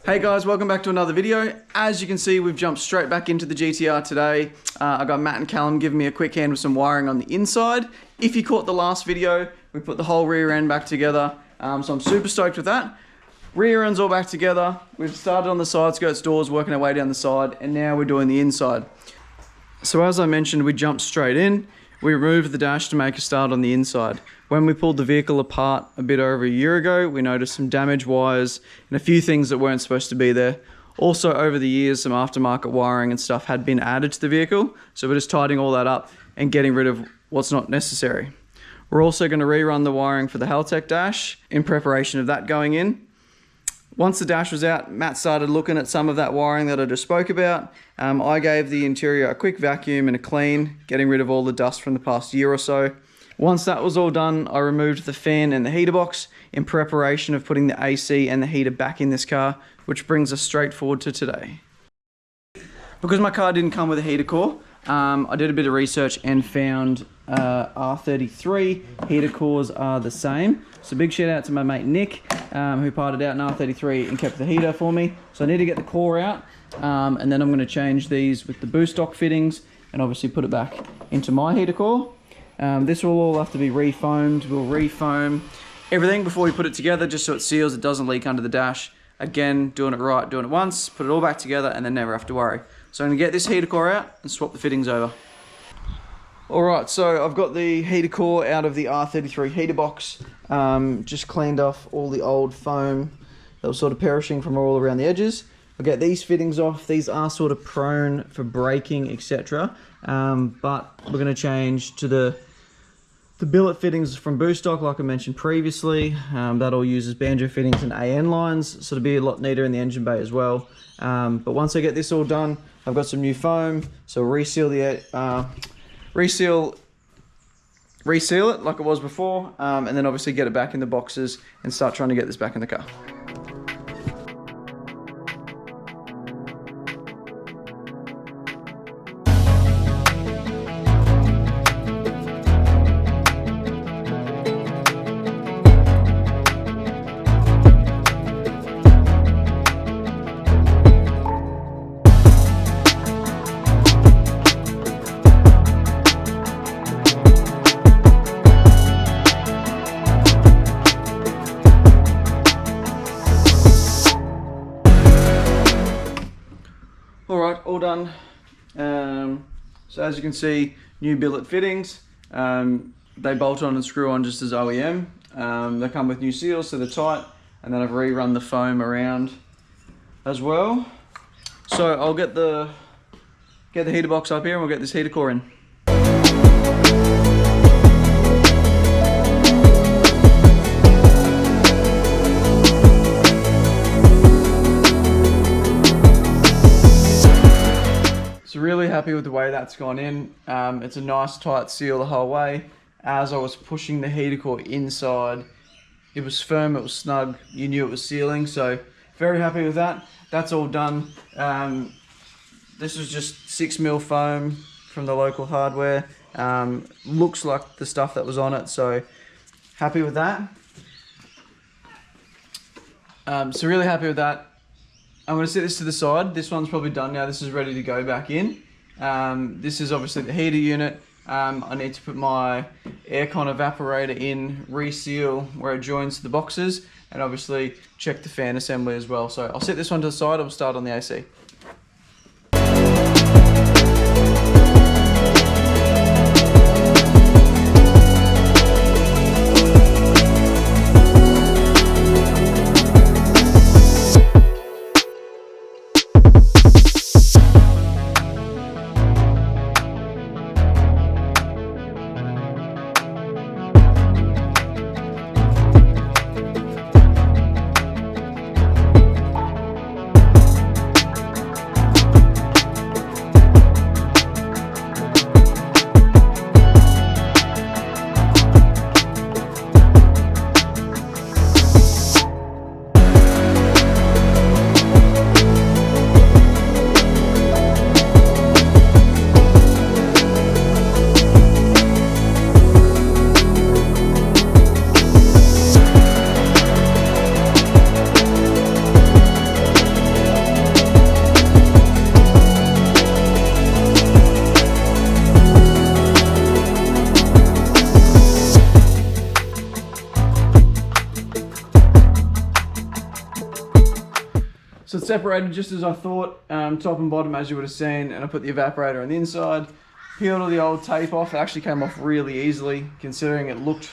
Hey guys, welcome back to another video. As you can see, we've jumped straight back into the GTR today. I got Matt and Callum giving me a quick hand with some wiring on the inside. If you caught the last video, we put the whole rear end back together. So I'm super stoked with that. Rear end's all back together. We've started on the side skirts doors, working our way down the side, and now we're doing the inside. So as I mentioned, we jumped straight in. We removed the dash to make a start on the inside. When we pulled the vehicle apart a bit over a year ago, we noticed some damaged wires and a few things that weren't supposed to be there. Also, over the years, some aftermarket wiring and stuff had been added to the vehicle, so we're just tidying all that up and getting rid of what's not necessary. We're also going to rerun the wiring for the Haltech dash in preparation of that going in. Once the dash was out, Matt started looking at some of that wiring that I just spoke about. I gave the interior a quick vacuum and a clean, getting rid of all the dust from the past year or so. Once that was all done, I removed the fan and the heater box in preparation of putting the AC and the heater back in this car, which brings us straight forward to today. Because my car didn't come with a heater core, I did a bit of research and found R33 heater cores are the same. So big shout out to my mate Nick, who parted out an R33 and kept the heater for me. So I need to get the core out, and then I'm going to change these with the boost stock fittings and obviously put it back into my heater core. This will all have to be refoamed. We'll refoam everything before we put it together, just so it seals, it doesn't leak under the dash. Again, doing it right, doing it once, put it all back together and then never have to worry. So I'm going to get this heater core out and swap the fittings over. Alright, so I've got the heater core out of the R33 heater box. Just cleaned off all the old foam that was sort of perishing from all around the edges. I'll get these fittings off. These are sort of prone for breaking, etc. But we're going to change to the billet fittings from boost stock, like I mentioned previously. That all uses banjo fittings and AN lines, so it'll be a lot neater in the engine bay as well. But once I get this all done, I've got some new foam, so reseal it like it was before, and then obviously get it back in the boxes and start trying to get this back in the car. Alright, all done. So as you can see, new billet fittings. They bolt on and screw on just as OEM. They come with new seals, so they're tight. And then I've rerun the foam around as well. So I'll get the heater box up here and we'll get this heater core in. So really happy with the way that's gone in. It's a nice tight seal the whole way. As I was pushing the heater core inside, it was firm, it was snug, you knew it was sealing, so very happy with that. That's all done. This was just 6mm foam from the local hardware. Looks like the stuff that was on it, so happy with that. So really happy with that. I'm going to set this to the side. This one's probably done now. This is ready to go back in. This is obviously the heater unit. I need to put my aircon evaporator in, reseal where it joins to the boxes, and obviously check the fan assembly as well. So I'll set this one to the side. I'll start on the AC. So it's separated just as I thought, top and bottom as you would have seen, and I put the evaporator on the inside, peeled all the old tape off. It actually came off really easily considering it looked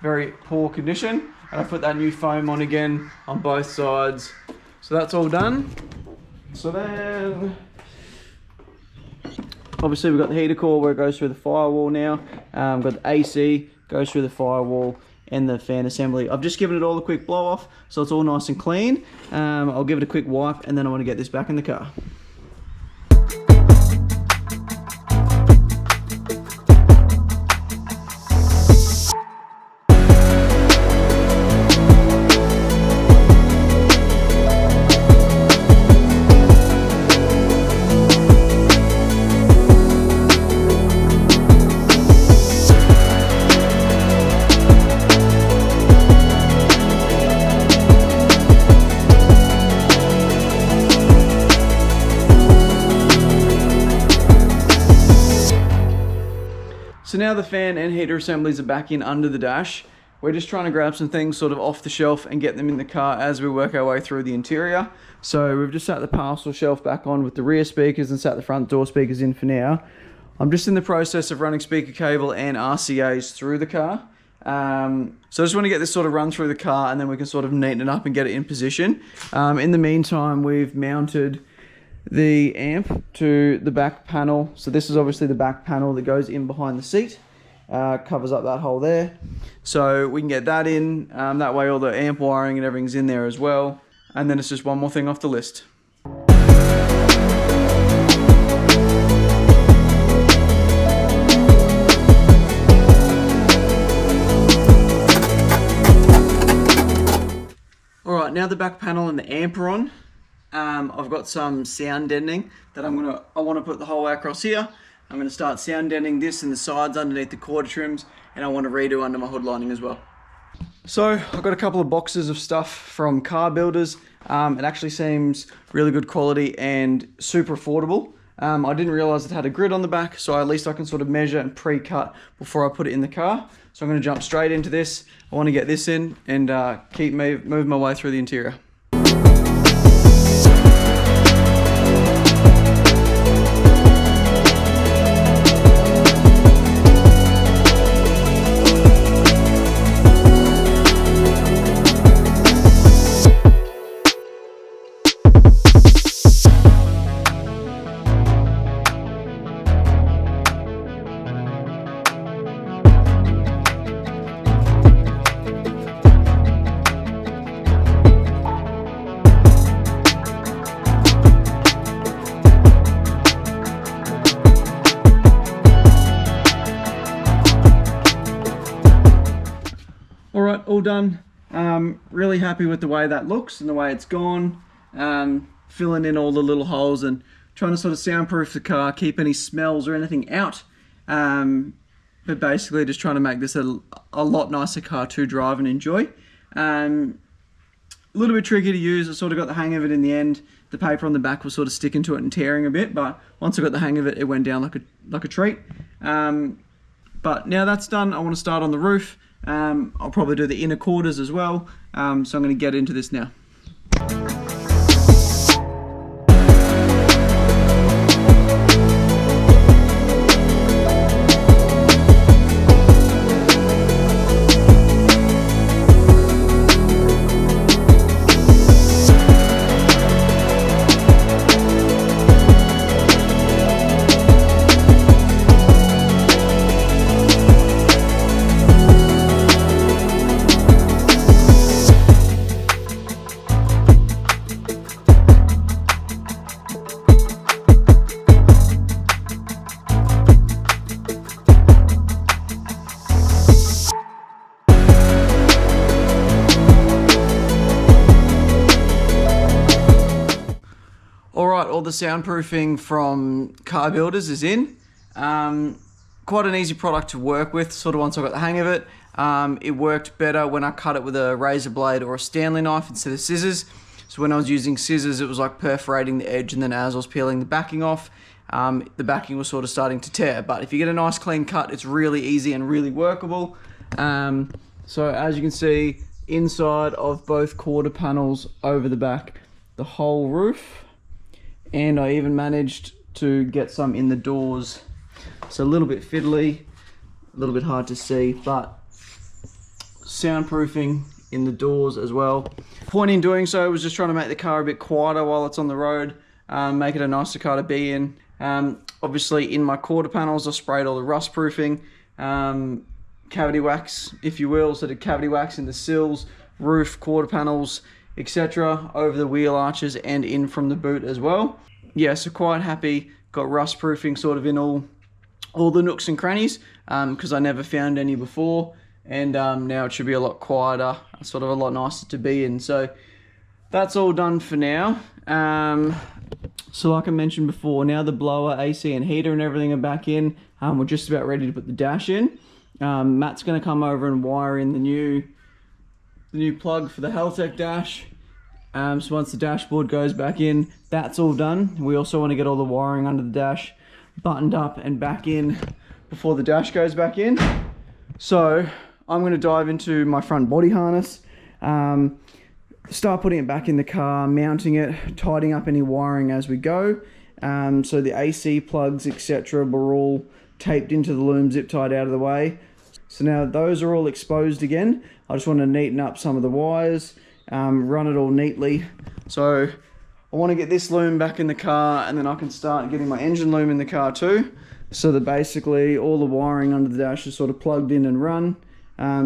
very poor condition, and I put that new foam on again on both sides. So that's all done. So then obviously we've got the heater core where it goes through the firewall now. We've got the AC, goes through the firewall, and the fan assembly. I've just given it all a quick blow off, so it's all nice and clean. I'll give it a quick wipe, and then I want to get this back in the car. So now the fan and heater assemblies are back in under the dash. We're just trying to grab some things sort of off the shelf and get them in the car as we work our way through the interior. So we've just sat the parcel shelf back on with the rear speakers and sat the front door speakers in for now. I'm just in the process of running speaker cable and RCAs through the car. So I just want to get this sort of run through the car, and then we can sort of neaten it up and get it in position. In the meantime, we've mounted the amp to the back panel. So this is obviously the back panel that goes in behind the seat, covers up that hole there, so we can get that in. That way all the amp wiring and everything's in there as well, and then it's just one more thing off the list. Alright, now the back panel and the amp are on. I've got some sound deadening that I want to put the whole way across here. I'm going to start sound deadening this and the sides underneath the quarter trims, and I want to redo under my hood lining as well. So I've got a couple of boxes of stuff from car builders. It actually seems really good quality and super affordable. I didn't realize it had a grid on the back, so at least I can sort of measure and pre-cut before I put it in the car. So I'm going to jump straight into this. I want to get this in and keep moving my way through the interior. Alright, all done. Really happy with the way that looks and the way it's gone. Filling in all the little holes and trying to sort of soundproof the car, keep any smells or anything out. But basically just trying to make this a lot nicer car to drive and enjoy. A little bit tricky to use. I sort of got the hang of it in the end. The paper on the back was sort of sticking to it and tearing a bit, but once I got the hang of it, it went down like a treat. But now that's done, I want to start on the roof. I'll probably do the inner quarters as well, so I'm going to get into this now. Alright, all the soundproofing from car builders is in. Quite an easy product to work with, sort of once I got the hang of it. It worked better when I cut it with a razor blade or a Stanley knife instead of scissors. So when I was using scissors, it was like perforating the edge, and then as I was peeling the backing off, the backing was sort of starting to tear. But if you get a nice clean cut, it's really easy and really workable. So as you can see, inside of both quarter panels over the back, the whole roof, and I even managed to get some in the doors. So a little bit fiddly, a little bit hard to see, but soundproofing in the doors as well. Point in doing so was just trying to make the car a bit quieter while it's on the road, make it a nicer car to be in. Obviously in my quarter panels I sprayed all the rust proofing, cavity wax if you will, so the cavity wax in the sills, roof, quarter panels, etc. over the wheel arches and in from the boot as well. Yeah, so quite happy, got rust proofing sort of in all the nooks and crannies, because I never found any before, and now it should be a lot quieter, sort of a lot nicer to be in. So that's all done for now. So like I mentioned before, now the blower, AC and heater and everything are back in. We're just about ready to put the dash in. Matt's going to come over and wire in the new plug for the Haltech dash. So once the dashboard goes back in, that's all done. We also want to get all the wiring under the dash buttoned up and back in before the dash goes back in. So I'm going to dive into my front body harness, start putting it back in the car, mounting it, tidying up any wiring as we go. So the AC plugs, etc. were all taped into the loom, zip tied out of the way. So now those are all exposed again. I just want to neaten up some of the wires, run it all neatly. So I want to get this loom back in the car, and then I can start getting my engine loom in the car too, so that basically all the wiring under the dash is sort of plugged in and run.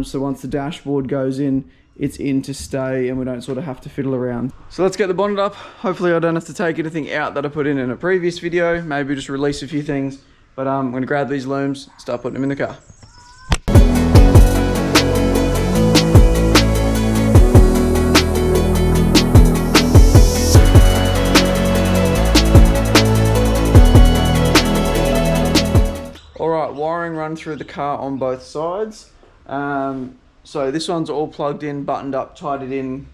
So once the dashboard goes in, it's in to stay and we don't sort of have to fiddle around. So let's get the bonnet up. Hopefully I don't have to take anything out that I put in a previous video, maybe just release a few things. But I'm going to grab these looms, start putting them in the car. Alright, wiring run through the car on both sides. So this one's all plugged in, buttoned up, tied it in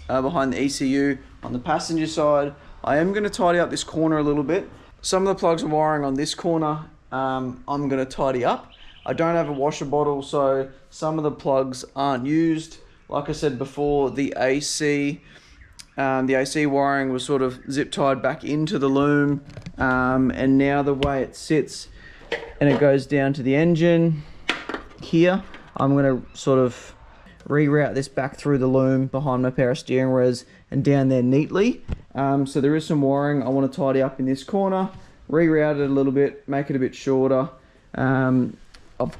behind the ECU on the passenger side. I am going to tidy up this corner a little bit. Some of the plugs and wiring on this corner I'm going to tidy up. I don't have a washer bottle, so some of the plugs aren't used. Like I said before, the AC wiring was sort of zip tied back into the loom, and now the way it sits and it goes down to the engine here, I'm going to sort of reroute this back through the loom behind my pair of steering res and down there neatly. So there is some wiring I want to tidy up in this corner, reroute it a little bit, make it a bit shorter. I've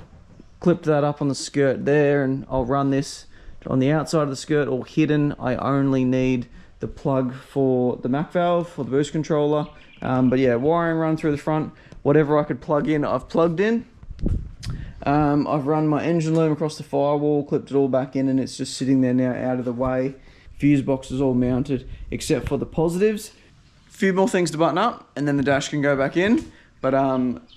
clipped that up on the skirt there, and I'll run this on the outside of the skirt, all hidden. I only need the plug for the Mac valve for the boost controller. But yeah, wiring run through the front. Whatever I could plug in, I've plugged in. I've run my engine loom across the firewall, clipped it all back in, and it's just sitting there now out of the way. Fuse box is all mounted except for the positives. A few more things to button up and then the dash can go back in. But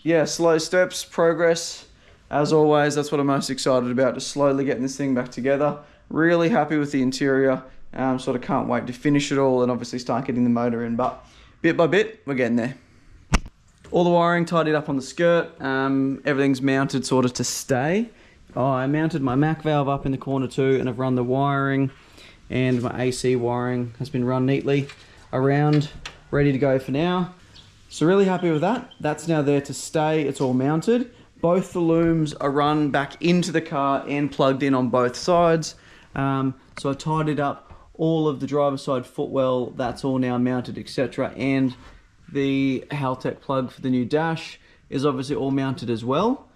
yeah, slow steps, progress. As always, that's what I'm most excited about, just slowly getting this thing back together. Really happy with the interior. Sort of can't wait to finish it all and obviously start getting the motor in, but bit by bit, we're getting there. All the wiring tidied up on the skirt, everything's mounted sort of to stay. I mounted my Mac valve up in the corner too, and I've run the wiring, and my AC wiring has been run neatly around, ready to go for now. So really happy with that. That's now there to stay, it's all mounted. Both the looms are run back into the car and plugged in on both sides. So I tidied up all of the driver's side footwell, that's all now mounted, etc. And the Haltech plug for the new dash is obviously all mounted as well.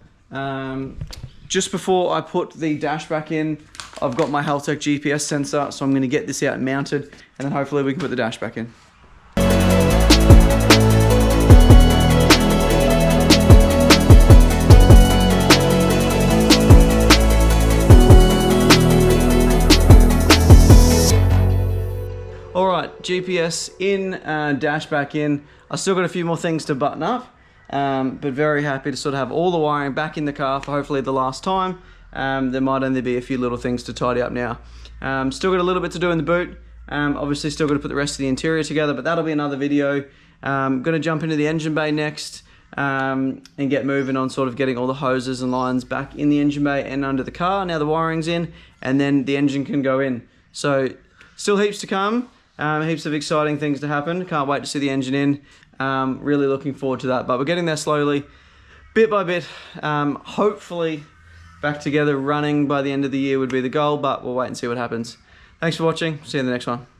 Just before I put the dash back in, I've got my Haltech GPS sensor, so I'm going to get this out and mounted, and then hopefully we can put the dash back in. Alright, GPS in, dash back in. I still got a few more things to button up, but very happy to sort of have all the wiring back in the car for hopefully the last time. There might only be a few little things to tidy up now. Still got a little bit to do in the boot. Obviously still got to put the rest of the interior together, but that'll be another video. Going to jump into the engine bay next, and get moving on sort of getting all the hoses and lines back in the engine bay and under the car. Now the wiring's in, and then the engine can go in. So still heaps to come. Heaps of exciting things to happen. Can't wait to see the engine in. Really looking forward to that. But we're getting there slowly, bit by bit. Hopefully back together running by the end of the year would be the goal, but we'll wait and see what happens. Thanks for watching. See you in the next one.